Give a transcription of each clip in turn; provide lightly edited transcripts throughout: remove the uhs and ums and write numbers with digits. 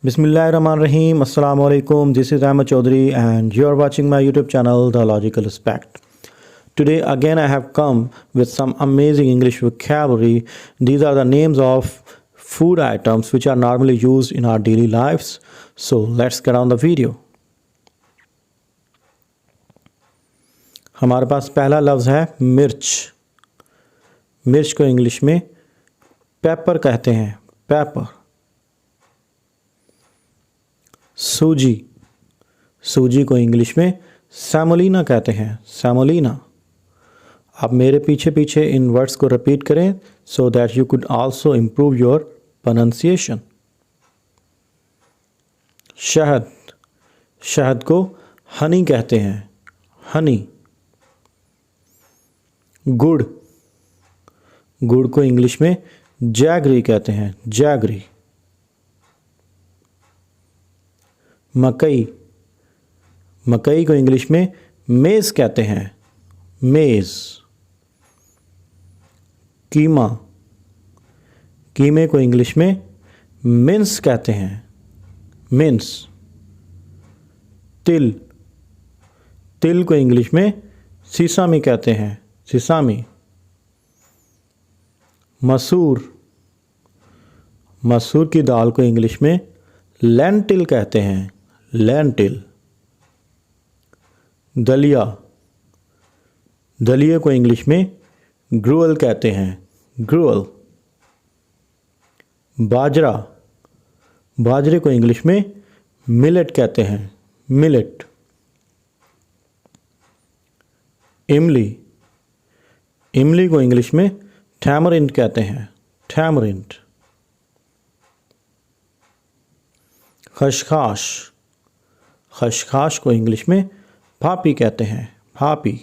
Bismillahirrahmanirrahim. Assalamu alaikum. This is Ahmed Chaudhary and you are watching my YouTube channel, The Logical Aspect. Today again I have come with some amazing English vocabulary. These are the names of food items which are normally used in our daily lives. So let's get on the video. हमारे पास पहला लफ्ज़ है मिर्च. मिर्च को English में paper कहते हैं, पेपर. सूजी, सूजी को इंग्लिश में सेमोलिना कहते हैं, सेमोलिना. आप मेरे पीछे पीछे इन वर्ड्स को रिपीट करें so that you could also improve your pronunciation. शहद, शहद को हनी कहते हैं, हनी. गुड़, गुड़ को इंग्लिश में जैगरी कहते हैं, जैगरी. मकई, मकई को इंग्लिश में मेज़ कहते हैं, मेज़. कीमा, कीमे को इंग्लिश में मिन्स कहते हैं, मिन्स. तिल, तिल को इंग्लिश में सीसामी कहते हैं, सीसामी. मसूर, मसूर की दाल को इंग्लिश में लेंटिल कहते हैं, लेंटिल. दलिया, दलिया को इंग्लिश में ग्रुअल कहते हैं, ग्रुअल. बाजरा, बाजरे को इंग्लिश में मिलेट कहते हैं, मिलेट. इमली, इमली को इंग्लिश में टैमरिंड कहते हैं, टैमरिंड. खशखाश, खशखाश को इंग्लिश में पापी कहते हैं, पापी.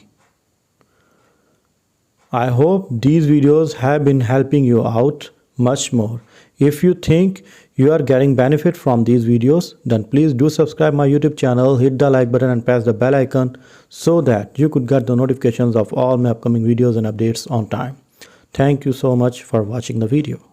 I hope these videos have been helping you out much more. If you think you are getting benefit from these videos, then please do subscribe my YouTube channel, hit the like button and press the bell icon so that you could get the notifications of all my upcoming videos and updates on time. Thank you so much for watching the video.